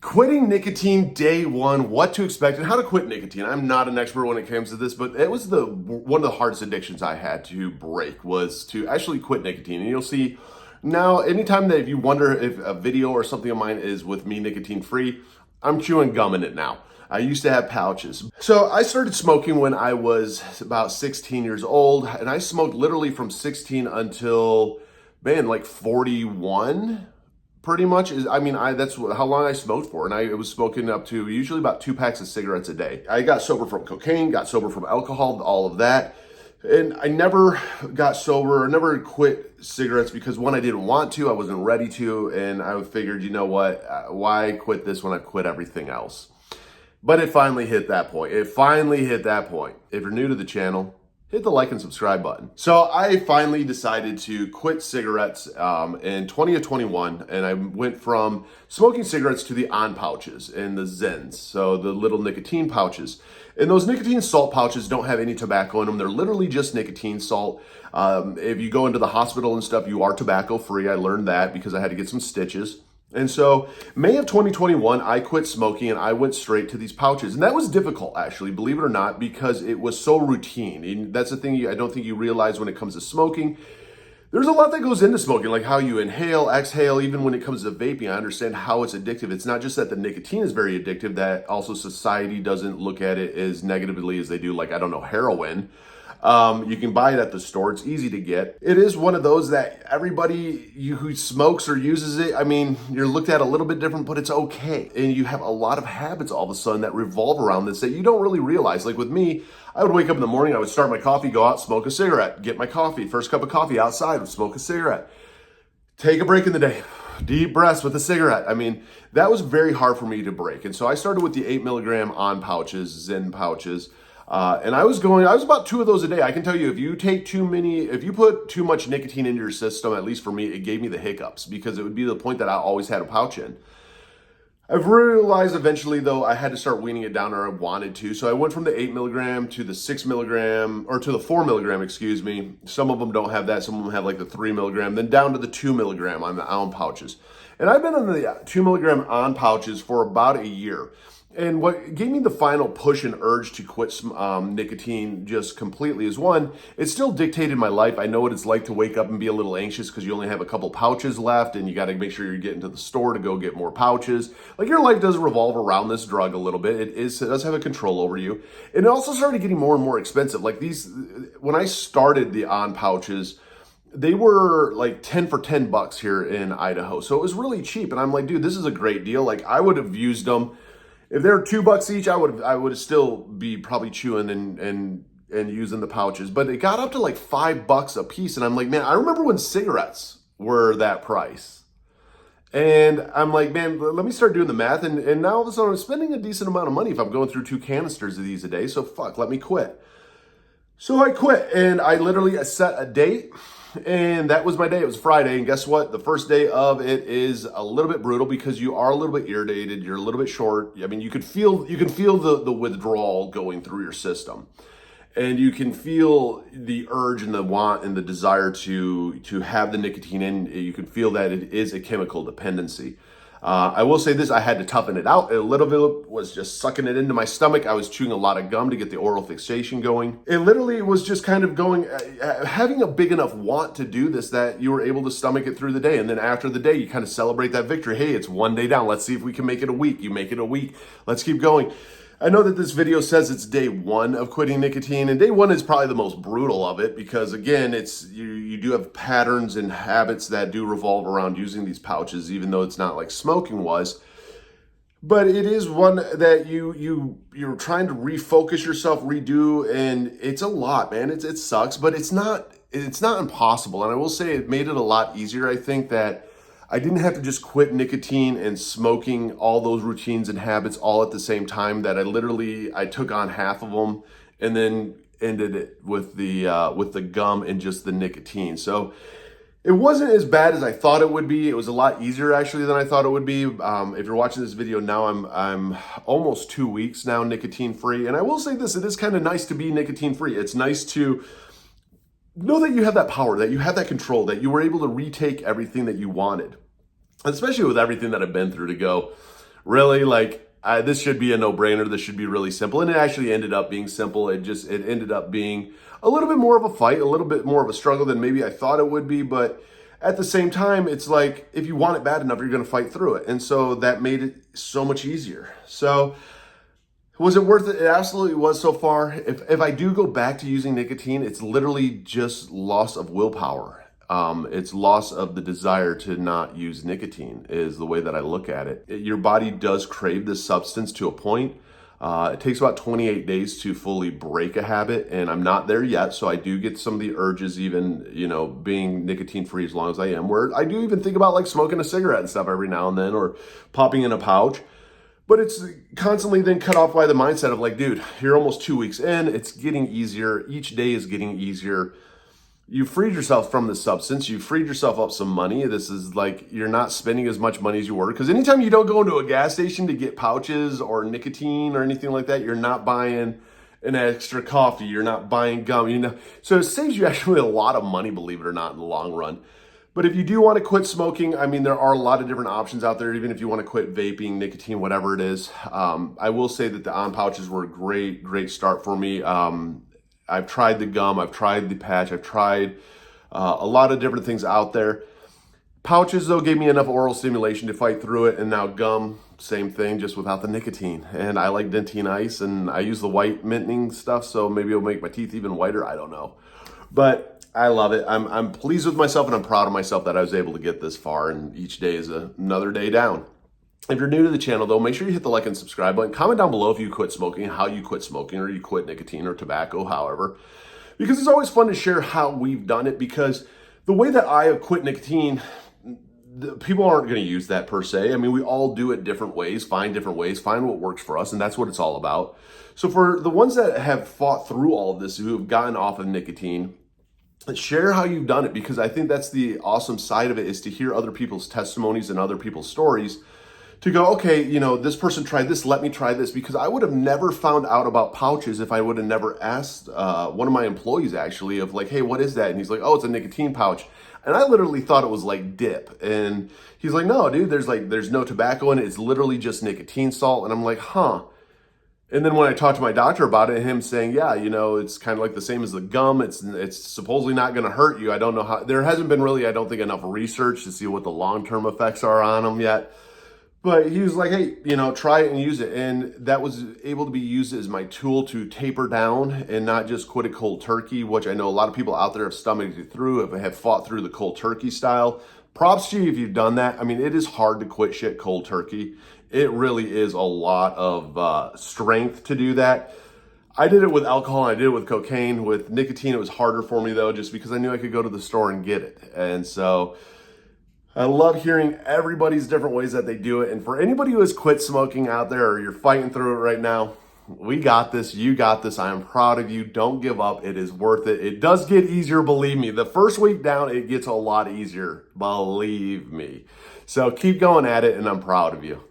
Quitting nicotine day one, what to expect and how to quit nicotine. I'm not an expert when it comes to this, but it was one of the hardest addictions I had to break was to actually quit nicotine. And you'll see now, anytime that if you wonder if a video or something of mine is with me nicotine free, I'm chewing gum in it now. I used to have pouches. So I started smoking when I was about 16 years old, and I smoked literally from 16 until, like 41. Pretty much that's how long I smoked for, and I was smoking up to usually about 2 packs of cigarettes a day. I got sober from cocaine, got sober from alcohol, all of that, and I never got sober, I never quit cigarettes because one, I didn't want to, I wasn't ready to, and I figured, you know what, why quit this when I quit everything else? But it finally hit that point. If you're new to the channel, hit the like and subscribe button. So I finally decided to quit cigarettes in 2021, and I went from smoking cigarettes to the on pouches and the Zins, so the little nicotine pouches. And those nicotine salt pouches don't have any tobacco in them. They're literally just nicotine salt. If you go into the hospital and stuff, you are tobacco free. I learned that because I had to get some stitches. And so May of 2021, I quit smoking and I went straight to these pouches. And that was difficult, actually, believe it or not, because it was so routine. And that's the thing I don't think you realize when it comes to smoking. There's a lot that goes into smoking, like how you inhale, exhale, even when it comes to vaping. I understand how it's addictive. It's not just that the nicotine is very addictive, that also society doesn't look at it as negatively as they do, like, I don't know, heroin. You can buy it at the store. It's easy to get. It is one of those that everybody who smokes or uses it, you're looked at a little bit different, but it's okay. And you have a lot of habits all of a sudden that revolve around this that you don't really realize. Like with me, I would wake up in the morning, I would start my coffee, go out, smoke a cigarette, get my coffee, first cup of coffee outside, would smoke a cigarette, take a break in the day, deep breaths with a cigarette. That was very hard for me to break. And so I started with the 8 milligram on pouches, Zyn pouches. And I was about 2 of those a day. I can tell you, if you put too much nicotine into your system, at least for me, it gave me the hiccups because it would be the point that I always had a pouch in. I've realized eventually, though, I had to start weaning it down, or I wanted to. So I went from the 8 milligram to the 6 milligram, or to the 4 milligram, excuse me. Some of them don't have that. Some of them have like the 3 milligram, then down to the 2 milligram on the on pouches. And I've been on the 2 milligram on pouches for about a year. And what gave me the final push and urge to quit nicotine just completely is, one, it still dictated my life. I know what it's like to wake up and be a little anxious because you only have a couple pouches left and you got to make sure you're getting to the store to go get more pouches. Like, your life does revolve around this drug a little bit. It does have a control over you. And it also started getting more and more expensive. Like when I started the on pouches, they were like 10 for $10 here in Idaho. So it was really cheap. And I'm like, dude, this is a great deal. Like, I would have used them. If they're $2 each, I would still be probably chewing and using the pouches. But it got up to like $5 a piece, and I'm like, man, I remember when cigarettes were that price. And I'm like, man, let me start doing the math. And now all of a sudden I'm spending a decent amount of money if I'm going through 2 canisters of these a day. So let me quit. So I quit, and I literally set a date. And that was my day. It was Friday, and guess what? The first day of it is a little bit brutal because you are a little bit irritated. You're a little bit short. You can feel the withdrawal going through your system, and you can feel the urge and the want and the desire to have the nicotine in. You can feel that it is a chemical dependency. I will say this, I had to toughen it out. A little bit was just sucking it into my stomach. I was chewing a lot of gum to get the oral fixation going. It literally was just kind of going, having a big enough want to do this that you were able to stomach it through the day. And then after the day, you kind of celebrate that victory. Hey, it's 1 day down. Let's see if we can make it a week. You make it a week. Let's keep going. I know that this video says it's day 1 of quitting nicotine, and day 1 is probably the most brutal of it because, again, you do have patterns and habits that do revolve around using these pouches, even though it's not like smoking was. But it is one that you're trying to refocus yourself, redo, and it's a lot, man. It sucks, but it's not impossible. And I will say it made it a lot easier. I think that I didn't have to just quit nicotine and smoking, all those routines and habits all at the same time. That I took on half of them and then ended it with the gum and just the nicotine. So it wasn't as bad as I thought it would be. It was a lot easier actually than I thought it would be. If you're watching this video now, I'm almost 2 weeks now nicotine free. And I will say this, it is kind of nice to be nicotine free. It's nice to know that you have that power, that you have that control, that you were able to retake everything that you wanted. Especially with everything that I've been through, to go, Really, like this should be a no-brainer. This should be really simple, and it actually ended up being simple. It ended up being a little bit more of a fight, a little bit more of a struggle than maybe I thought it would be. But at the same time, it's like if you want it bad enough, you're going to fight through it, and so that made it so much easier. So was it worth it? It absolutely was so far. If I do go back to using nicotine, it's literally just loss of willpower. It's loss of the desire to not use nicotine is the way that I look at it. Your body does crave this substance to a point. It takes about 28 days to fully break a habit, and I'm not there yet. So I do get some of the urges, even, being nicotine free as long as I am, where I do even think about like smoking a cigarette and stuff every now and then, or popping in a pouch. But it's constantly then cut off by the mindset of like, dude, you're almost 2 weeks in. It's getting easier. Each day is getting easier. You freed yourself from the substance. You freed yourself up some money. This is like, you're not spending as much money as you were. Because anytime you don't go into a gas station to get pouches or nicotine or anything like that, you're not buying an extra coffee. You're not buying gum. So it saves you actually a lot of money, believe it or not, in the long run. But if you do want to quit smoking, I mean, there are a lot of different options out there, even if you want to quit vaping, nicotine, whatever it is. I will say that the on pouches were a great start for me. I've tried the gum, I've tried the patch, I've tried a lot of different things out there. Pouches, though, gave me enough oral stimulation to fight through it. And now gum, same thing, just without the nicotine. And I like Dentine Ice, and I use the white minting stuff, so maybe it'll make my teeth even whiter. I don't know. But I love it. I'm pleased with myself, and I'm proud of myself that I was able to get this far, and each day is another day down. If you're new to the channel, though, make sure you hit the like and subscribe button. Comment down below if you quit smoking, how you quit smoking, or you quit nicotine or tobacco, however. Because it's always fun to share how we've done it, because the way that I have quit nicotine, people aren't going to use that per se. I mean, we all do it different ways, find what works for us, and that's what it's all about. So for the ones that have fought through all of this, who have gotten off of nicotine, share how you've done it, because I think that's the awesome side of it, is to hear other people's testimonies and other people's stories, to go, okay, this person tried this, let me try this, because I would have never found out about pouches if I would have never asked one of my employees, actually, of like, hey, what is that? And he's like, oh, it's a nicotine pouch. And I literally thought it was like dip. And he's like, no, dude, there's no tobacco in it. It's literally just nicotine salt. And I'm like, huh. And then when I talked to my doctor about it, him saying, yeah, it's kind of like the same as the gum. It's supposedly not going to hurt you. I don't know how. There hasn't been really, I don't think, enough research to see what the long-term effects are on them yet. But he was like, hey, try it and use it. And that was able to be used as my tool to taper down and not just quit it cold turkey, which I know a lot of people out there have stomached it through, have fought through the cold turkey style. Props to you if you've done that. I mean, it is hard to quit shit cold turkey. It really is a lot of strength to do that. I did it with alcohol, and I did it with cocaine. With nicotine, it was harder for me, though, just because I knew I could go to the store and get it. And so I love hearing everybody's different ways that they do it. And for anybody who has quit smoking out there, or you're fighting through it right now, we got this. You got this. I am proud of you. Don't give up. It is worth it. It does get easier, believe me. The first week down, it gets a lot easier, believe me. So keep going at it, and I'm proud of you.